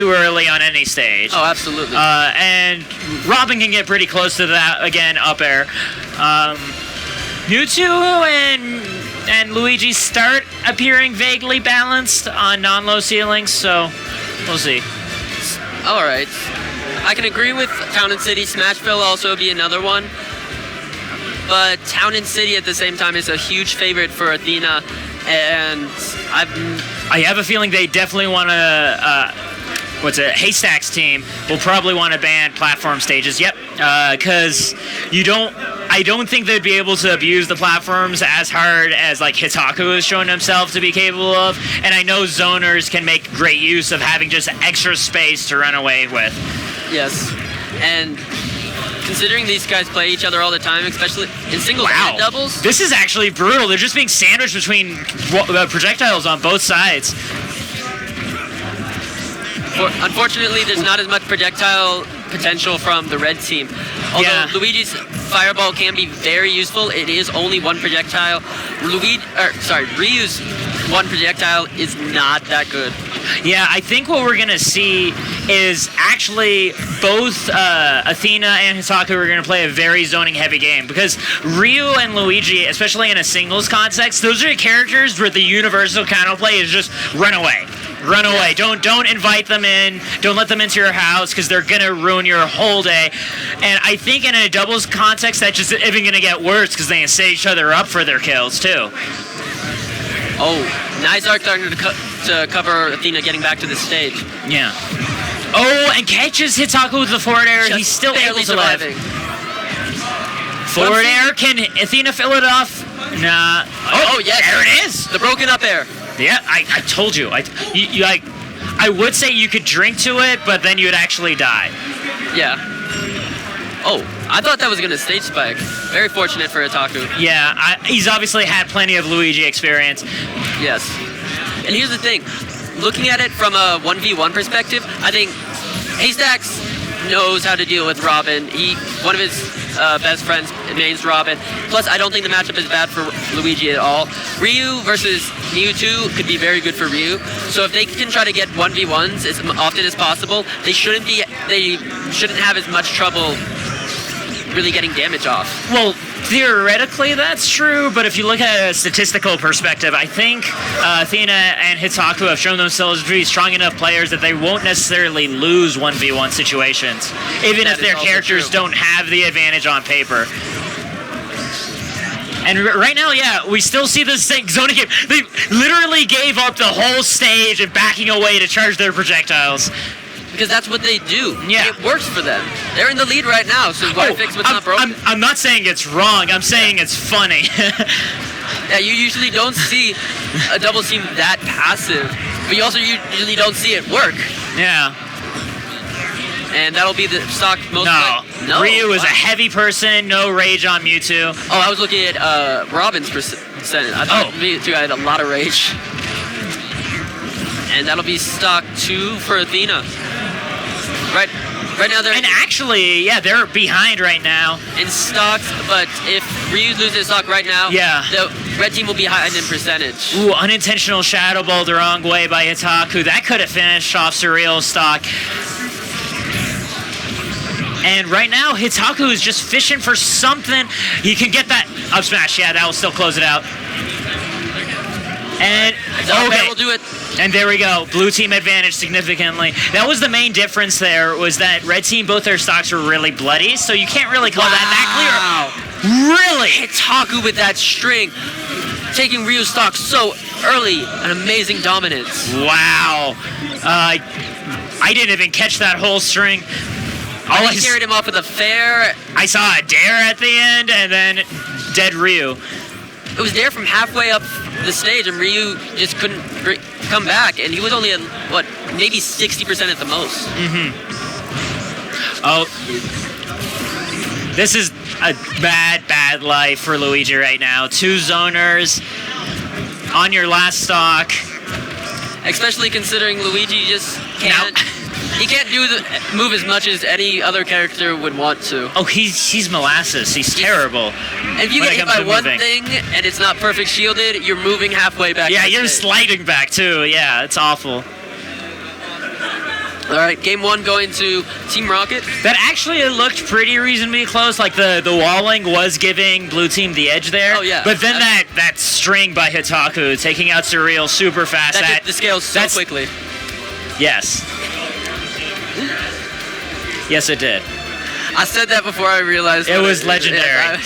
too early on any stage. Oh, absolutely. And Robin can get pretty close to that, again, up air. Mewtwo and Luigi start appearing vaguely balanced on non-low ceilings, so we'll see. All right. I can agree with Town and City. Smashville will also be another one. But Town and City at the same time is a huge favorite for Athena, and I have a feeling they definitely want to. Haystack's team will probably want to ban platform stages. Yep, because I don't think they'd be able to abuse the platforms as hard as like Hitaku has shown himself to be capable of. And I know zoners can make great use of having just extra space to run away with. Yes, and considering these guys play each other all the time, especially in singles and doubles. This is actually brutal. They're just being sandwiched between projectiles on both sides. Unfortunately, there's not as much projectile potential from the red team. Although Luigi's fireball can be very useful, it is only one projectile. Ryu's one projectile is not that good. Yeah, I think what we're going to see is actually both Athena and Hitaku are going to play a very zoning-heavy game, because Ryu and Luigi, especially in a singles context, those are characters where the universal counterplay is just run away. Run away. Don't invite them in. Don't let them into your house, because they're going to ruin your whole day. And I think in a doubles context, that's just even going to get worse, because they can set each other up for their kills, too. Oh, nice arc starting to cover Athena getting back to the stage. Yeah. Oh, and catches Hitaku with the forward air. He's still able to surviving. Forward air. Can Athena fill it off? Nah. Oh, yes. There it is. The broken up air. Yeah, I told you. I would say you could drink to it, but then you'd actually die. Yeah. Oh, I thought that was going to stage spike. Very fortunate for Hitaku. Yeah, he's obviously had plenty of Luigi experience. Yes. And here's the thing. Looking at it from a 1v1 perspective, I think Haystacks knows how to deal with Robin. One of his best friends names Robin. Plus, I don't think the matchup is bad for Luigi at all. Ryu versus Mewtwo could be very good for Ryu. So if they can try to get 1v1s as often as possible, they shouldn't have as much trouble really getting damage off. Well, theoretically that's true, but if you look at a statistical perspective, I think Athena and Hitaku have shown themselves to be strong enough players that they won't necessarily lose 1v1 situations, even if their characters don't have the advantage on paper. And right now, yeah, we still see this zoning game. They literally gave up the whole stage and backing away to charge their projectiles. Because that's what they do. Yeah. It works for them. They're in the lead right now, so why fix what's not broken? I'm not saying it's wrong. I'm saying it's funny. Yeah, you usually don't see a double team that passive, but you also usually don't see it work. Yeah. And that'll be the stock most. No. Ryu is a heavy person. No rage on Mewtwo. Oh, I was looking at Robin's percentage. I thought Mewtwo had a lot of rage. And that'll be stock 2 for Athena. Right now they're... And actually, yeah, they're behind right now. In stocks, but if Ryu loses stock right now, the red team will be behind in percentage. Ooh, unintentional shadow ball the wrong way by Hitaku. That could have finished off Surreal's stock. And right now, Hitaku is just fishing for something. He can get that up smash. Yeah, that will still close it out. And okay, we'll do it. And there we go. Blue team advantage significantly. That was the main difference there, was that red team, both their stocks were really bloody, so you can't really call that clear. Really? Hitaku with that string. Taking Ryu's stock so early. An amazing dominance. Wow. I didn't even catch that whole string. I carried him off with a fair. I saw a dare at the end, and then dead Ryu. It was there from halfway up the stage, and Ryu just couldn't come back, and he was only at, maybe 60% at the most. Oh. This is a bad life for Luigi right now. 2 zoners on your last stock. Especially considering Luigi just can't... He can't do the move as much as any other character would want to. Oh, he's molasses. He's terrible. And if you get hit by one thing and it's not perfect shielded, you're moving halfway back. Yeah, you're sliding back too. Yeah, it's awful. All right, game 1 going to Team Rocket. That actually looked pretty reasonably close. Like the walling was giving blue team the edge there. Oh, yeah. But then that string by Hitaku taking out Surreal super fast. That hit the scales so quickly. Yes. Yes, it did. I said that before I realized it was legendary.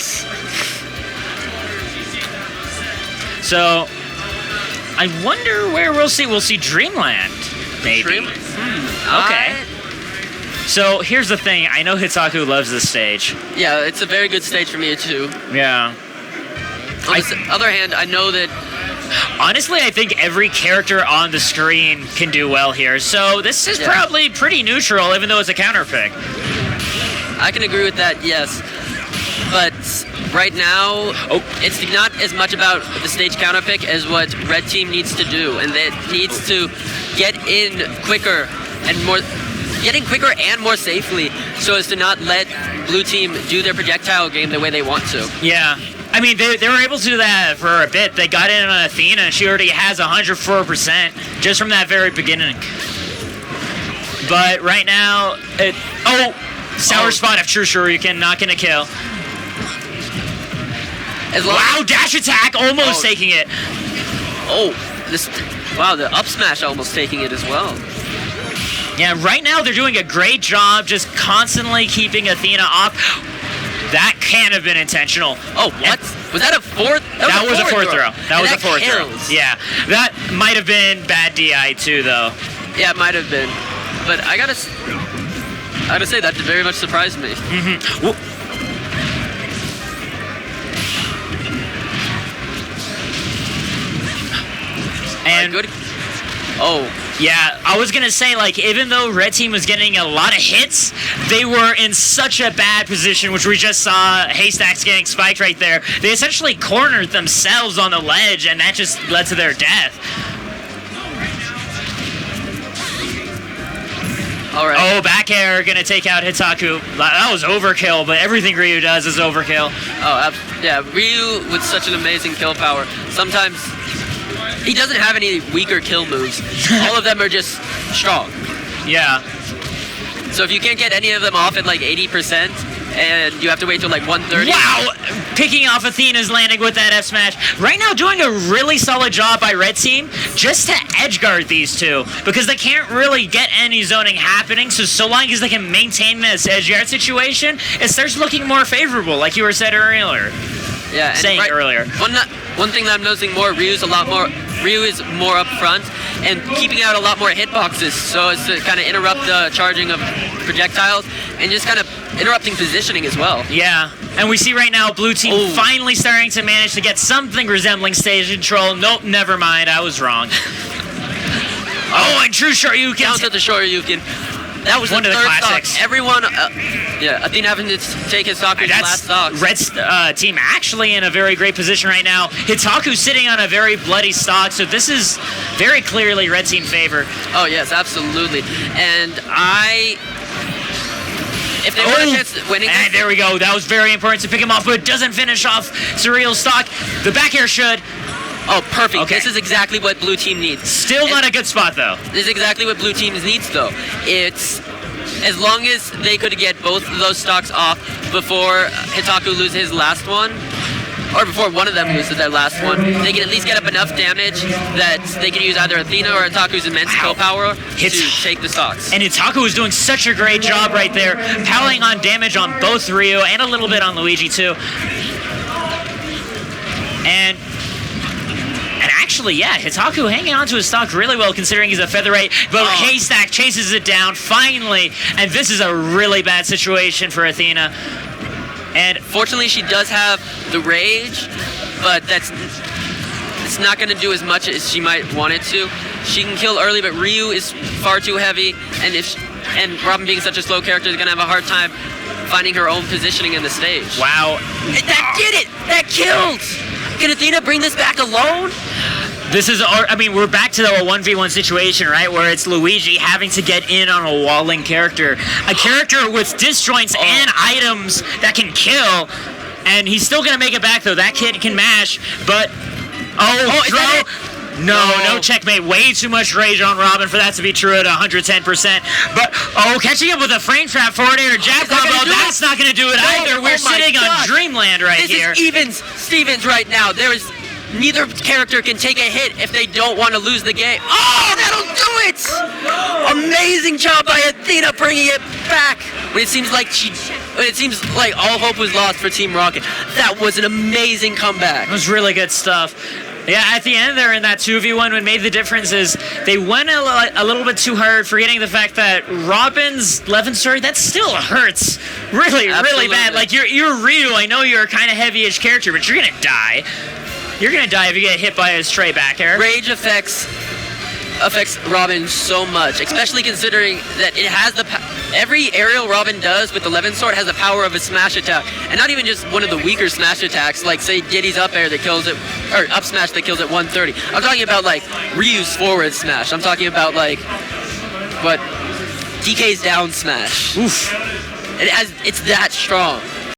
So, I wonder where we'll see. We'll see Dreamland, maybe. Okay. So here's the thing. I know Hitaku loves this stage. Yeah, it's a very good stage for me too. Yeah. On the other hand, I know that. Honestly, I think every character on the screen can do well here. So this is probably pretty neutral, even though it's a counter pick. I can agree with that, yes. But right now, it's not as much about the stage counter pick as what Red Team needs to do, and it needs to get in quicker and more safely, so as to not let Blue Team do their projectile game the way they want to. Yeah. I mean, they were able to do that for a bit. They got in on Athena, and she already has 104% just from that very beginning. But right now, Sour Spot of True Shoryuken, not going to kill. Wow, dash attack, almost taking it. Wow, the up smash almost taking it as well. Yeah, right now they're doing a great job just constantly keeping Athena off. That can't have been intentional. Oh, what? Was that a fourth? That was a fourth throw. That was a fourth throw. Yeah, that might have been bad DI too, though. Yeah, it might have been. But I gotta say, that very much surprised me. And good. Yeah, I was gonna say, like, even though Red Team was getting a lot of hits, they were in such a bad position, which we just saw Haystacks getting spiked right there. They essentially cornered themselves on the ledge, and that just led to their death. All right. Back air gonna take out Hitaku. That was overkill, but everything Ryu does is overkill. Yeah, Ryu with such an amazing kill power. Sometimes he doesn't have any weaker kill moves. All of them are just strong. Yeah. So if you can't get any of them off at like 80%, and you have to wait till like 130. Wow! Picking off Athena's landing with that F smash. Right now doing a really solid job by Red Team just to edge guard these two, because they can't really get any zoning happening, so long as they can maintain this edge guard situation, it starts looking more favorable, like you were said earlier. Yeah, and earlier. One thing that I'm noticing more, Ryu is more up front and keeping out a lot more hitboxes, so as to kind of interrupt the charging of projectiles and just kind of interrupting positioning as well. Yeah, and we see right now Blue Team finally starting to manage to get something resembling stage control. Nope, never mind, I was wrong. And True Shoryuken. Down to the Shoryuken. That was one of the classics. Stock. Everyone, Athena having to take his stock last stock. Red's team actually in a very great position right now. Hitaku sitting on a very bloody stock, so this is very clearly Red Team favor. Oh yes, absolutely. And if they want a chance at winning, and there we go. That was very important to pick him off, but it doesn't finish off Surreal's stock. The back air should. Oh, perfect. Okay. This is exactly what Blue Team needs. Still not a good spot, though. This is exactly what Blue Team needs, though. It's as long as they could get both of those stocks off before Hitaku loses his last one, or before one of them loses their last one, they can at least get up enough damage that they can use either Athena or Hitaku's immense kill power to take the stocks. And Hitaku is doing such a great job right there, piling on damage on both Ryu and a little bit on Luigi, too. And actually, yeah, Hitaku hanging on to his stock really well considering he's a featherweight, but Haystack chases it down finally, and this is a really bad situation for Athena. And fortunately, she does have the rage, but it's not going to do as much as she might want it to. She can kill early, but Ryu is far too heavy, and Robin being such a slow character is going to have a hard time finding her own positioning in the stage. Wow. That did it! That killed! Can Athena bring this back alone? This is, we're back to the 1v1 situation, right? Where it's Luigi having to get in on a walling character. A character with disjoints and items that can kill. And he's still going to make it back, though. That kid can mash, but... No checkmate. Way too much rage on Robin for that to be true at 110%. But, catching up with a frame trap forward air jab combo, that's not going to do it either. We're sitting on Dreamland here. This is evens Stevens right now. Neither character can take a hit if they don't want to lose the game. Oh, that'll do it! Amazing job by Athena bringing it back when it seems like all hope was lost for Team Rocket. That was an amazing comeback. It was really good stuff. Yeah, at the end there in that 2v1, what made the difference is they went a little bit too hard, forgetting the fact that Robin's Levin story, that still hurts really bad. Like, you're Ryu, I know you're a kind of heavy-ish character, but you're gonna die. You're gonna die if you get hit by a stray back air. Rage affects Robin so much, especially considering that it has every aerial Robin does with the Levin sword has the power of a smash attack, and not even just one of the weaker smash attacks, like say Diddy's up air that kills it, or up smash that kills at 130. I'm talking about like Ryu's forward smash. I'm talking about like DK's down smash. Oof. It's that strong.